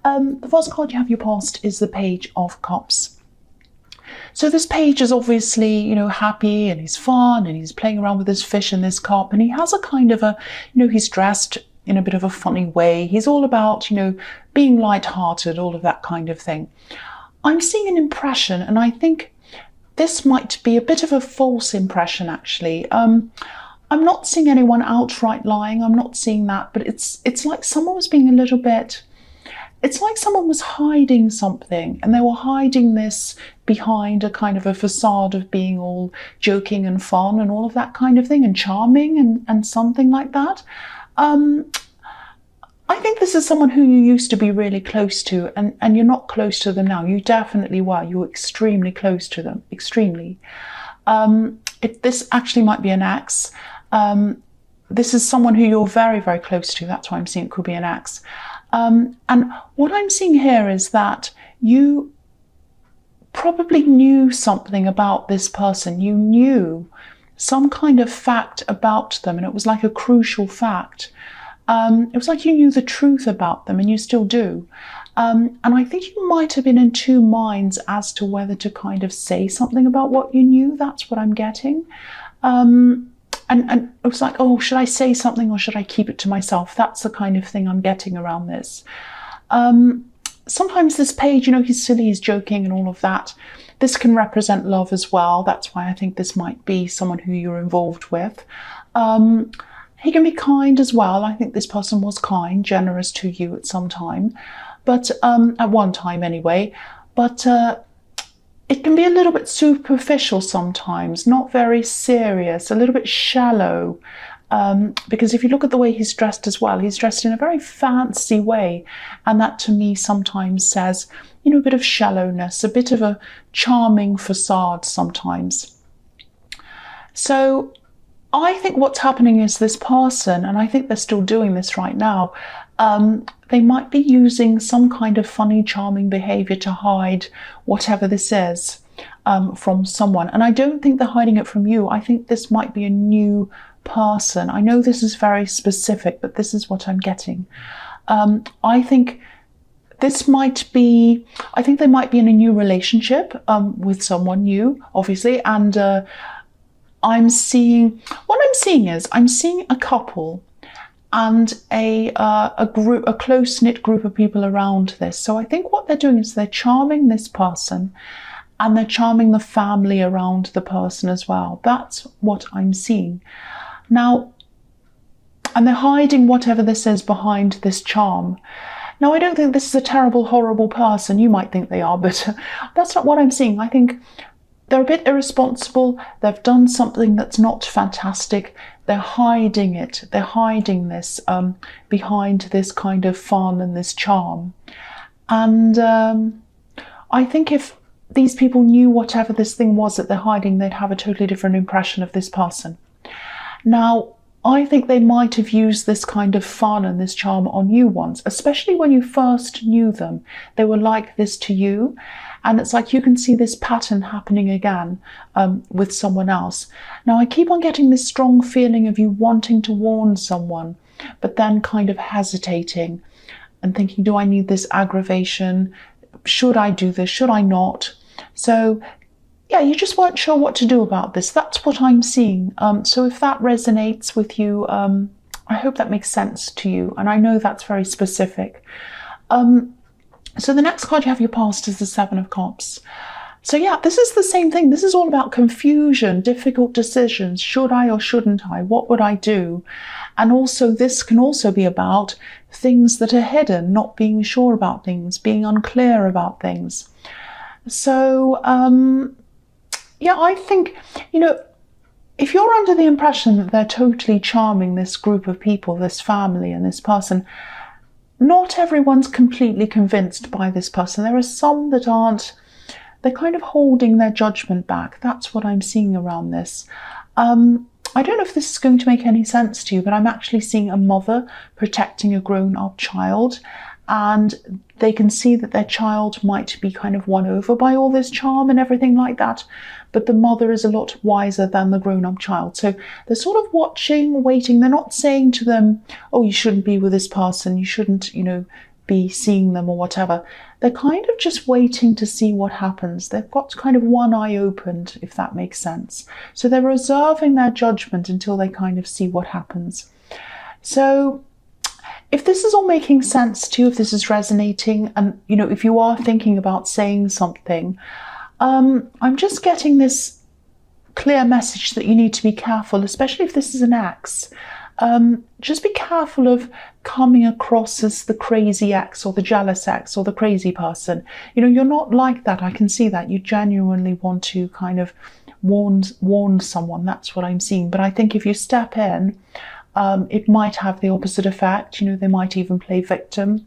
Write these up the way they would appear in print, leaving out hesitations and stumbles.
The first card you have your past is the Page of Cups. So this page is obviously, happy and he's fun and he's playing around with his fish in this cup, and he has a kind of a, he's dressed in a bit of a funny way. He's all about, being light-hearted, all of that kind of thing. I'm seeing an impression, and I think this might be a bit of a false impression, actually. I'm not seeing anyone outright lying. I'm not seeing that, but it's like someone was being a little bit, it's like someone was hiding something, and they were hiding this behind a kind of a facade of being all joking and fun and all of that kind of thing, and charming and something like that. I think this is someone who you used to be really close to, and you're not close to them now. You definitely were. You were extremely close to them, extremely. This actually might be an ex. This is someone who you're very, very close to. That's why I'm seeing it could be an ex. And what I'm seeing here is that you probably knew something about this person. You knew some kind of fact about them, and it was like a crucial fact. It was like you knew the truth about them, and you still do. And I think you might have been in two minds as to whether to kind of say something about what you knew. That's what I'm getting. And it was like, oh, should I say something or should I keep it to myself? That's the kind of thing I'm getting around this. Sometimes this page, he's silly, he's joking and all of that. This can represent love as well. That's why I think this might be someone who you're involved with. He can be kind as well. I think this person was kind, generous to you at some time, but at one time anyway. But it can be a little bit superficial sometimes, not very serious, a little bit shallow. Because if you look at the way he's dressed as well, he's dressed in a very fancy way. And that to me sometimes says, a bit of shallowness, a bit of a charming facade sometimes. So I think what's happening is this person, and I think they're still doing this right now, they might be using some kind of funny, charming behavior to hide whatever this is from someone. And I don't think they're hiding it from you. I think this might be a new person. I know this is very specific, but this is what I'm getting. I think they might be in a new relationship with someone new, obviously, and I'm seeing a couple and a close-knit group of people around this. So I think what they're doing is they're charming this person and they're charming the family around the person as well. That's what I'm seeing. Now, and they're hiding whatever this is behind this charm. Now, I don't think this is a terrible, horrible person. You might think they are, but that's not what I'm seeing. I think they're a bit irresponsible. They've done something that's not fantastic. They're hiding it. They're hiding this behind this kind of fun and this charm. And I think if these people knew whatever this thing was that they're hiding, they'd have a totally different impression of this person. Now, I think they might have used this kind of fun and this charm on you once, especially when you first knew them. They were like this to you. And it's like you can see this pattern happening again with someone else. Now, I keep on getting this strong feeling of you wanting to warn someone, but then kind of hesitating and thinking, do I need this aggravation? Should I do this? Should I not? So, yeah, you just weren't sure what to do about this. That's what I'm seeing. So if that resonates with you, I hope that makes sense to you. And I know that's very specific. So the next card you have your past is the Seven of Cups. So yeah, this is the same thing. This is all about confusion, difficult decisions. Should I or shouldn't I? What would I do? And also this can also be about things that are hidden, not being sure about things, being unclear about things. So yeah, I think, if you're under the impression that they're totally charming, this group of people, this family and this person, not everyone's completely convinced by this person. There are some that aren't. They're kind of holding their judgment back. That's what I'm seeing around this. I don't know if this is going to make any sense to you, but I'm actually seeing a mother protecting a grown-up child, and they can see that their child might be kind of won over by all this charm and everything like that, but the mother is a lot wiser than the grown-up child. So they're sort of watching, waiting. They're not saying to them, oh, you shouldn't be with this person, you shouldn't, be seeing them or whatever, they're kind of just waiting to see what happens. They've got kind of one eye opened, if that makes sense. So they're reserving their judgment until they kind of see what happens. So if this is all making sense to you, if this is resonating, and if you are thinking about saying something, I'm just getting this clear message that you need to be careful, especially if this is an ex. Just be careful of coming across as the crazy ex or the jealous ex or the crazy person. You're not like that. I can see that. You genuinely want to kind of warn someone. That's what I'm seeing. But I think if you step in, it might have the opposite effect. They might even play victim,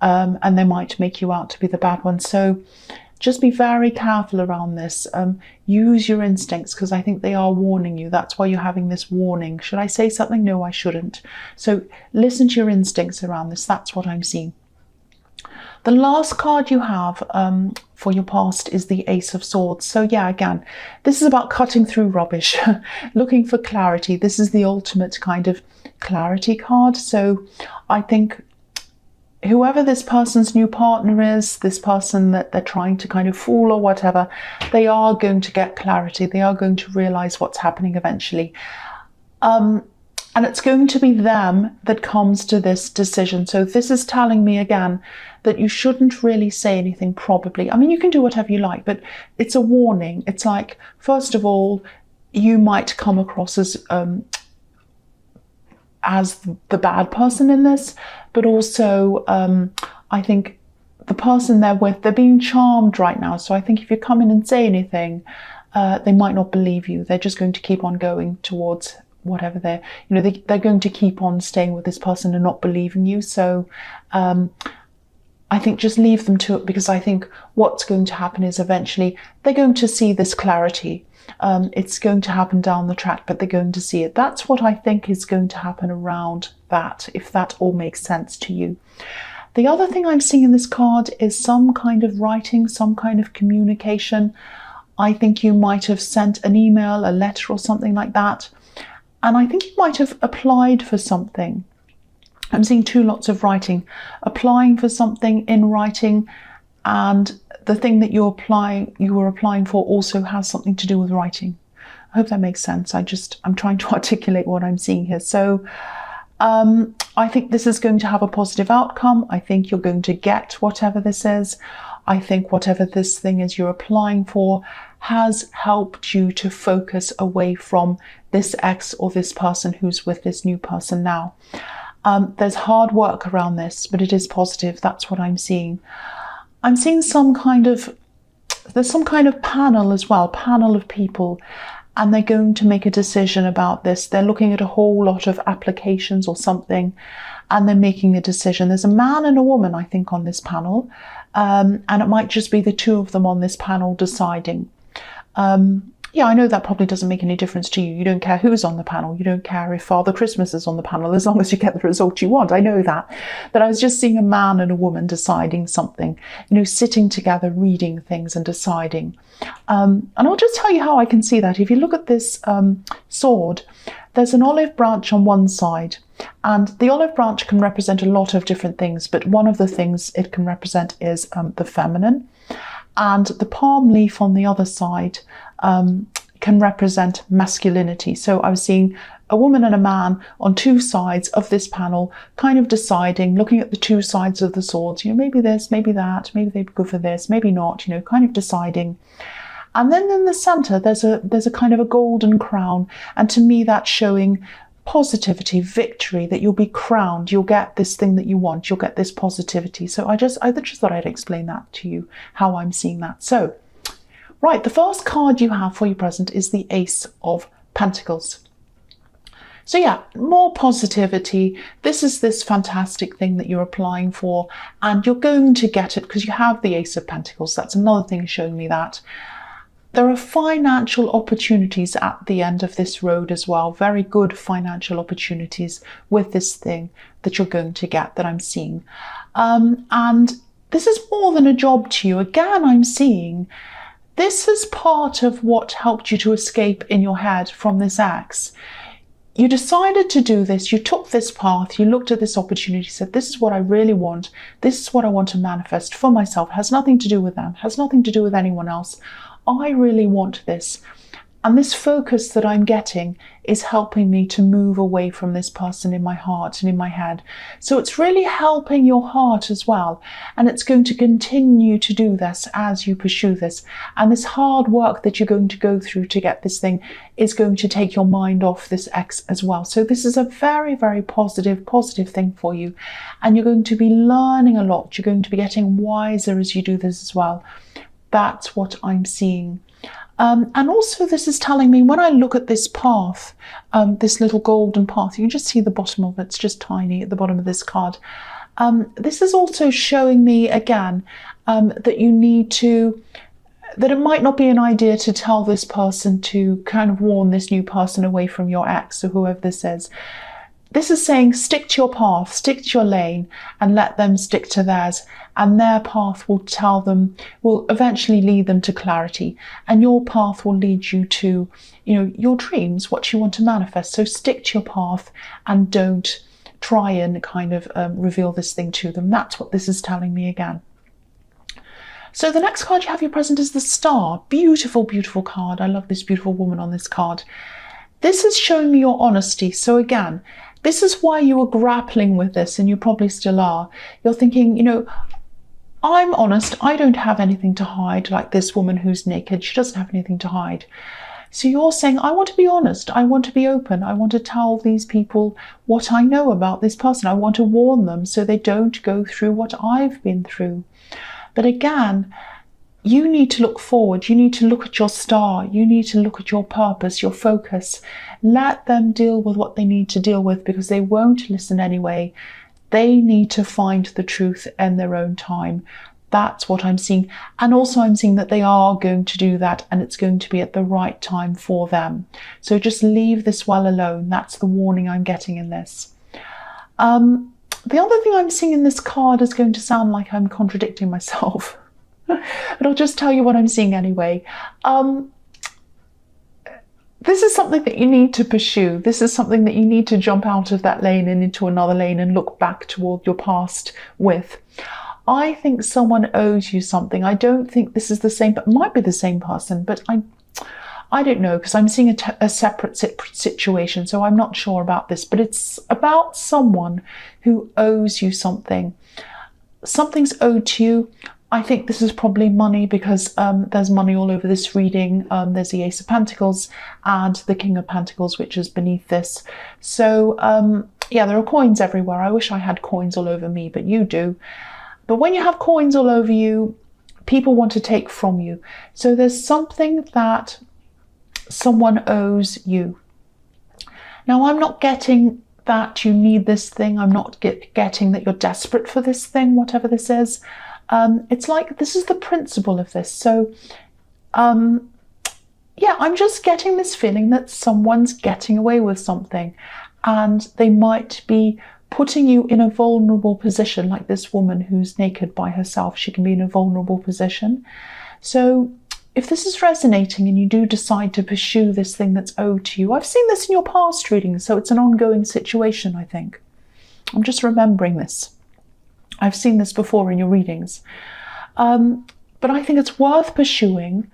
and they might make you out to be the bad one. So just be very careful around this. Use your instincts, because I think they are warning you. That's why you're having this warning. Should I say something? No, I shouldn't. So listen to your instincts around this. That's what I'm seeing. The last card you have for your past is the Ace of Swords. So yeah, again, this is about cutting through rubbish, looking for clarity. This is the ultimate kind of clarity card. So I think whoever this person's new partner is, this person that they're trying to kind of fool or whatever, they are going to get clarity. They are going to realize what's happening eventually. And it's going to be them that comes to this decision. So this is telling me again that you shouldn't really say anything, probably. I mean, you can do whatever you like, but it's a warning. It's like, first of all, you might come across as the bad person in this, but also I think the person they're with, they're being charmed right now. So I think if you come in and say anything, they might not believe you. They're just going to keep on going towards whatever they're going to keep on staying with this person and not believing you. So I think just leave them to it, because I think what's going to happen is eventually they're going to see this clarity. It's going to happen down the track, but they're going to see it. That's what I think is going to happen around that, if that all makes sense to you. The other thing I'm seeing in this card is some kind of writing, some kind of communication. I think you might have sent an email, a letter or something like that. And I think you might have applied for something. I'm seeing two lots of writing, applying for something in writing, and the thing that you were applying for also has something to do with writing. I hope that makes sense. I'm trying to articulate what I'm seeing here. So I think this is going to have a positive outcome. I think you're going to get whatever this is. I think whatever this thing is you're applying for has helped you to focus away from this ex or this person who's with this new person now. There's hard work around this, but it is positive. That's what I'm seeing. I'm seeing there's some kind of panel as well, panel of people, and they're going to make a decision about this. They're looking at a whole lot of applications or something, and they're making a decision. There's a man and a woman, I think, on this panel, and it might just be the two of them on this panel deciding. Yeah, I know that probably doesn't make any difference to you. You don't care who's on the panel. You don't care if Father Christmas is on the panel, as long as you get the result you want. I know that. But I was just seeing a man and a woman deciding something, sitting together, reading things and deciding. And I'll just tell you how I can see that. If you look at this sword, there's an olive branch on one side. And the olive branch can represent a lot of different things. But one of the things it can represent is the feminine. And the palm leaf on the other side can represent masculinity. So I was seeing a woman and a man on two sides of this panel, kind of deciding, looking at the two sides of the swords, maybe this, maybe that, maybe they'd go for this, maybe not, kind of deciding. And then in the center, there's a kind of a golden crown. And to me, that's showing positivity, victory, that you'll be crowned, you'll get this thing that you want, you'll get this positivity. So I just thought I'd explain that to you, how I'm seeing that. So, right, the first card you have for your present is the Ace of Pentacles. So yeah, more positivity. This is this fantastic thing that you're applying for, and you're going to get it because you have the Ace of Pentacles. That's another thing showing me that. There are financial opportunities at the end of this road as well. Very good financial opportunities with this thing that you're going to get, that I'm seeing. And this is more than a job to you. Again, I'm seeing this is part of what helped you to escape in your head from this ex. you decided to do this, you took this path, you looked at this opportunity, said, this is what I really want, this is what I want to manifest for myself, it has nothing to do with them, has nothing to do with anyone else. I really want this. And this focus that I'm getting is helping me to move away from this person in my heart and in my head. So it's really helping your heart as well. And it's going to continue to do this as you pursue this. And this hard work that you're going to go through to get this thing is going to take your mind off this ex as well. So this is a very, very positive thing for you. And you're going to be learning a lot. You're going to be getting wiser as you do this as well. That's what I'm seeing. And also this is telling me, when I look at this path, this little golden path, you can just see the bottom of it, it's just tiny at the bottom of this card. This is also showing me again that you need to, that it might not be an idea to tell this person to kind of warn this new person away from your ex or whoever this is. This is saying stick to your path, stick to your lane, and let them stick to theirs. And their path will tell them, will eventually lead them to clarity. And your path will lead you to, your dreams, what you want to manifest. So stick to your path and don't try and kind of reveal this thing to them. That's what this is telling me again. So the next card you have your present is the Star. Beautiful, beautiful card. I love this beautiful woman on this card. This is showing me your honesty. So again, this is why you were grappling with this, and you probably still are. You're thinking, I'm honest, I don't have anything to hide, like this woman who's naked. She doesn't have anything to hide. So you're saying, I want to be honest, I want to be open, I want to tell these people what I know about this person. I want to warn them so they don't go through what I've been through. But again, you need to look forward, you need to look at your star, you need to look at your purpose, your focus. Let them deal with what they need to deal with, because they won't listen anyway. They need to find the truth in their own time. That's what I'm seeing. And also I'm seeing that they are going to do that, and it's going to be at the right time for them. So just leave this well alone. That's the warning I'm getting in this. The other thing I'm seeing in this card is going to sound like I'm contradicting myself. But I'll just tell you what I'm seeing anyway. This is something that you need to pursue. This is something that you need to jump out of that lane and into another lane and look back toward your past with. I think someone owes you something. I don't think this is the same, but it might be the same person, but I don't know, because I'm seeing a separate situation, so I'm not sure about this, but it's about someone who owes you something. Something's owed to you. I think this is probably money, because there's money all over this reading. There's the Ace of Pentacles and the King of Pentacles, which is beneath this. So yeah, there are coins everywhere. I wish I had coins all over me, but you do. But when you have coins all over you, people want to take from you. So there's something that someone owes you. Now, I'm not getting that you need this thing. I'm not getting that you're desperate for this thing, whatever this is. It's like this is the principle of this. So yeah, I'm just getting this feeling that someone's getting away with something, and they might be putting you in a vulnerable position, like this woman who's naked by herself. She can be in a vulnerable position. So if this is resonating and you do decide to pursue this thing that's owed to you, I've seen this in your past readings, so it's an ongoing situation, I think. I'm just remembering this. I've seen this before in your readings. But I think it's worth pursuing.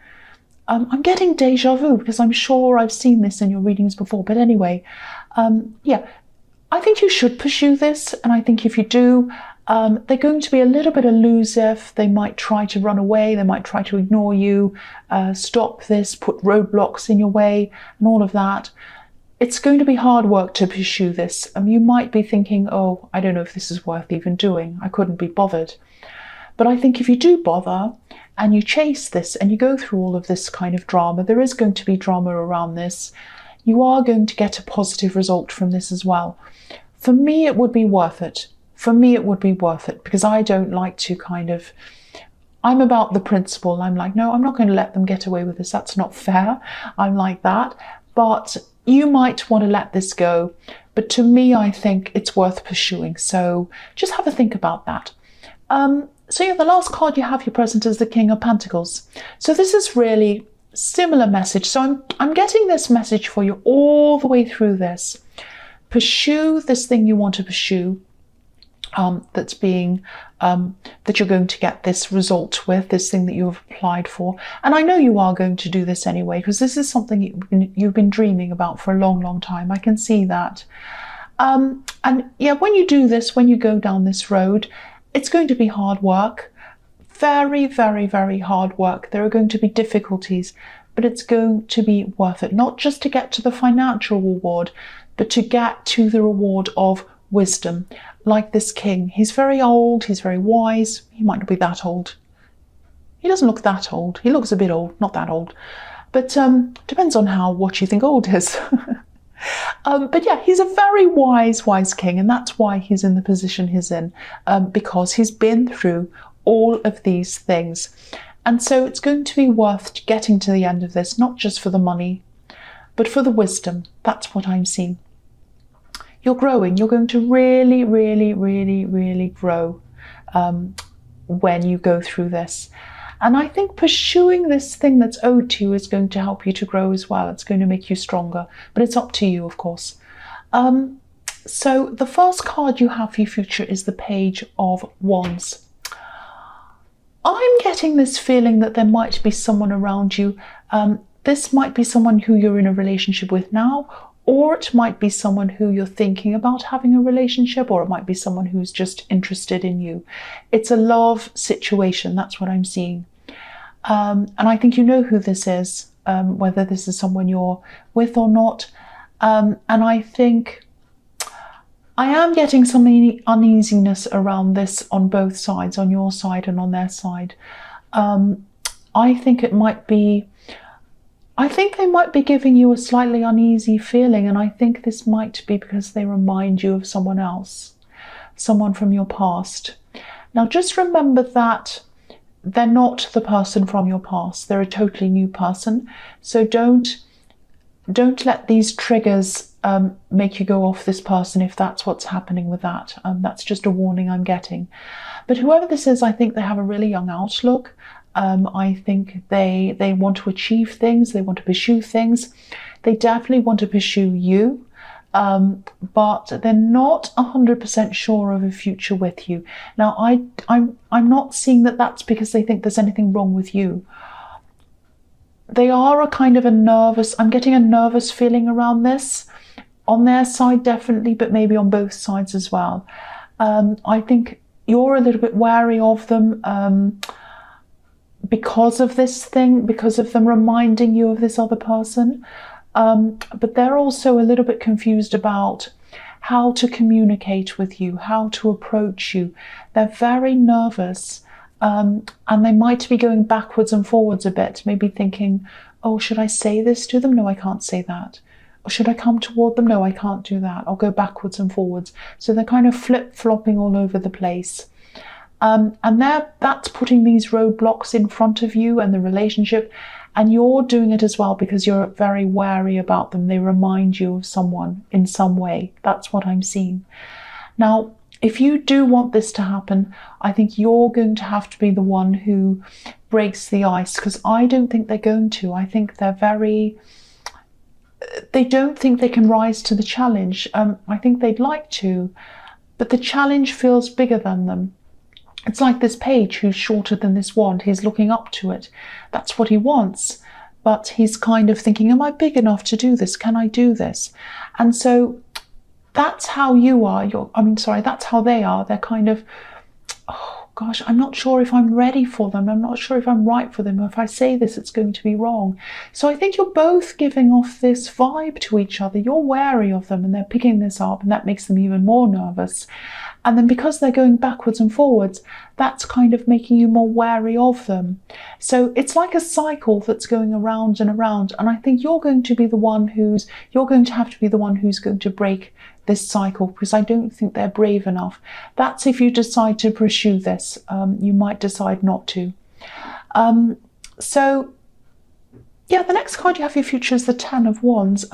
I'm getting deja vu, because I'm sure I've seen this in your readings before. But anyway, yeah, I think you should pursue this. And I think if you do, they're going to be a little bit elusive. They might try to run away. They might try to ignore you, stop this, put roadblocks in your way and all of that. It's going to be hard work to pursue this. You might be thinking, oh, I don't know if this is worth even doing. I couldn't be bothered. But I think if you do bother and you chase this and you go through all of this kind of drama, there is going to be drama around this. You are going to get a positive result from this as well. For me, it would be worth it. For me, it would be worth it, because I don't like to I'm about the principle. I'm like, no, I'm not going to let them get away with this. That's not fair. I'm like that. But you might want to let this go. But to me, I think it's worth pursuing. So just have a think about that. So yeah, the last card you have your present is the King of Pentacles. So this is really similar message. So I'm getting this message for you all the way through this. Pursue this thing you want to pursue. That's being that you're going to get this result with, this thing that you have applied for. And I know you are going to do this anyway, because this is something you've been dreaming about for a long, long time. I can see that. And yeah, when you do this, when you go down this road, it's going to be hard work. Very, very, very hard work. There are going to be difficulties, but it's going to be worth it. Not just to get to the financial reward, but to get to the reward of wisdom. Like this king, he's very old, he's very wise. He might not be that old. He doesn't look that old. He looks a bit old, not that old. But depends on what you think old is. But yeah, he's a very wise king, and that's why he's in the position he's in, because he's been through all of these things. And so it's going to be worth getting to the end of this, not just for the money, but for the wisdom. That's what I'm seeing. You're growing. You're going to really, really, really, really grow when you go through this. And I think pursuing this thing that's owed to you is going to help you to grow as well. It's going to make you stronger, but it's up to you, of course. So the first card you have for your future is the Page of Wands. I'm getting this feeling that there might be someone around you. This might be someone who you're in a relationship with now, or it might be someone who you're thinking about having a relationship, or it might be someone who's just interested in you. It's a love situation. That's what I'm seeing. And I think you know who this is, whether this is someone you're with or not. And I think I am getting some uneasiness around this on both sides, on your side and on their side. I think it might be, I think they might be giving you a slightly uneasy feeling, and I think this might be because they remind you of someone else, someone from your past. Now just remember that they're not the person from your past. They're a totally new person. So don't let these triggers make you go off this person if that's what's happening with that. That's just a warning I'm getting. But whoever this is, I think they have a really young outlook. I think they want to achieve things, they want to pursue things. They definitely want to pursue you, but they're not 100% sure of a future with you. Now, I'm not seeing that that's because they think there's anything wrong with you. They are a kind of a nervous, I'm getting a nervous feeling around this. On their side, definitely, but maybe on both sides as well. I think you're a little bit wary of them, because of this thing, because of them reminding you of this other person. But they're also a little bit confused about how to communicate with you, how to approach you. They're very nervous, and they might be going backwards and forwards a bit, maybe thinking, oh, should I say this to them? No, I can't say that. Or should I come toward them? No, I can't do that. I'll go backwards and forwards. So they're kind of flip-flopping all over the place. And that's putting these roadblocks in front of you and the relationship, and you're doing it as well because you're very wary about them. They remind you of someone in some way. That's what I'm seeing. Now, if you do want this to happen, I think you're going to have to be the one who breaks the ice, because I don't think they're going to. I think they don't think they can rise to the challenge. I think they'd like to, but the challenge feels bigger than them. It's like this page who's shorter than this wand. He's looking up to it. That's what he wants. But he's kind of thinking, am I big enough to do this? Can I do this? And so that's how you are. That's how they are. They're kind of, oh gosh, I'm not sure if I'm ready for them. I'm not sure if I'm right for them. If I say this, it's going to be wrong. So I think you're both giving off this vibe to each other. You're wary of them and they're picking this up, and that makes them even more nervous. And then because they're going backwards and forwards, that's kind of making you more wary of them. So it's like a cycle that's going around and around. And I think you're going to be the one who's going to break this cycle, because I don't think they're brave enough. That's if you decide to pursue this. You might decide not to. So yeah, the next card you have for your future is the Ten of Wands.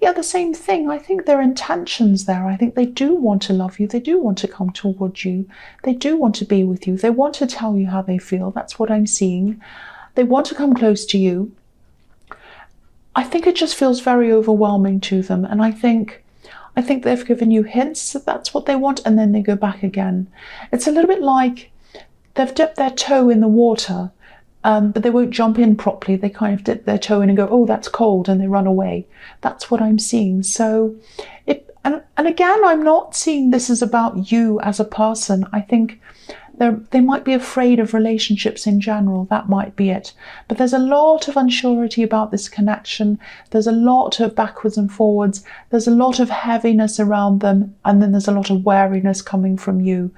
Yeah, the same thing. I think there are intentions there. I think they do want to love you. They do want to come towards you. They do want to be with you. They want to tell you how they feel. That's what I'm seeing. They want to come close to you. I think it just feels very overwhelming to them. And I think they've given you hints that that's what they want, and then they go back again. It's a little bit like they've dipped their toe in the water, but they won't jump in properly. They kind of dip their toe in and go, oh, that's cold, and they run away. That's what I'm seeing. So, and again, I'm not seeing this as about you as a person. I think they might be afraid of relationships in general. That might be it. But there's a lot of unsurety about this connection. There's a lot of backwards and forwards. There's a lot of heaviness around them. And then there's a lot of wariness coming from you.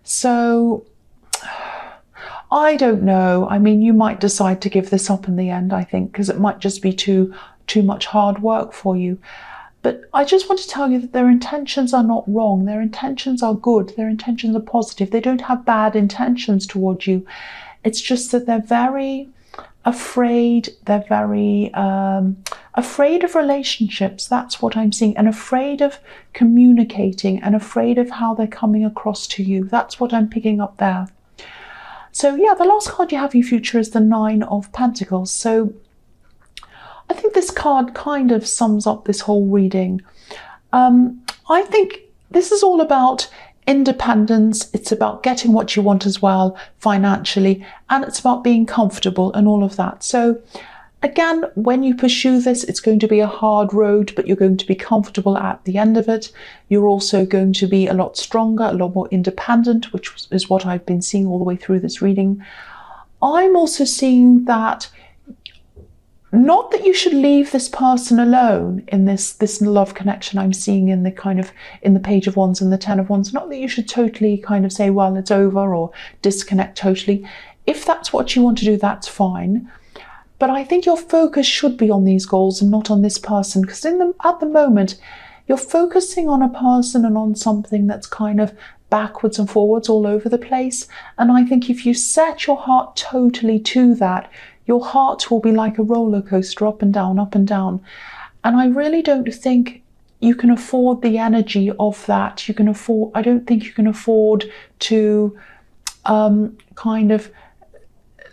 So I don't know. I mean, you might decide to give this up in the end, I think, because it might just be too much hard work for you. But I just want to tell you that their intentions are not wrong. Their intentions are good. Their intentions are positive. They don't have bad intentions towards you. It's just that they're very afraid. They're very afraid of relationships. That's what I'm seeing. And afraid of communicating and afraid of how they're coming across to you. That's what I'm picking up there. So yeah, the last card you have in your future is the Nine of Pentacles. So I think this card kind of sums up this whole reading. I think this is all about independence. It's about getting what you want as well financially, and it's about being comfortable and all of that. So again, when you pursue this, it's going to be a hard road, but you're going to be comfortable at the end of it. You're also going to be a lot stronger, a lot more independent, which is what I've been seeing all the way through this reading. I'm also seeing that not that you should leave this person alone in this love connection I'm seeing in the Page of Wands and the Ten of Wands. Not that you should totally kind of say, well, it's over, or disconnect totally. If that's what you want to do, that's fine. But I think your focus should be on these goals and not on this person, because at the moment, you're focusing on a person and on something that's kind of backwards and forwards all over the place. And I think if you set your heart totally to that, your heart will be like a roller coaster, up and down, up and down. And I really don't think you can afford the energy of that. I don't think you can afford to kind of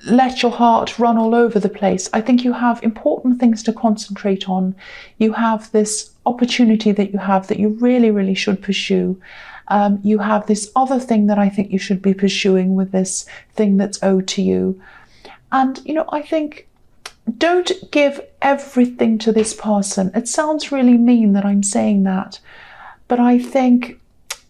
let your heart run all over the place. I think you have important things to concentrate on. You have this opportunity that you really, really should pursue. You have this other thing that I think you should be pursuing with this thing that's owed to you. And, I think don't give everything to this person. It sounds really mean that I'm saying that, but I think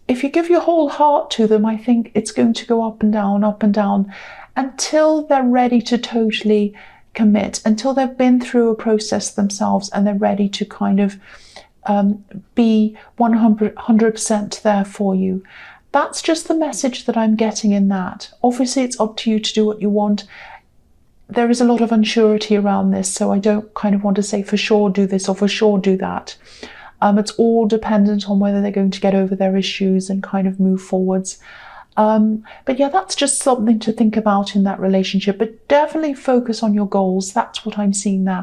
if you give your whole heart to them, I think it's going to go up and down until they're ready to totally commit, until they've been through a process themselves and they're ready to kind of be 100% there for you. That's just the message that I'm getting in that. Obviously, it's up to you to do what you want. There is a lot of unsurety around this, so I don't kind of want to say for sure do this or for sure do that. It's all dependent on whether they're going to get over their issues and kind of move forwards. But yeah, that's just something to think about in that relationship. But definitely focus on your goals. That's what I'm seeing there.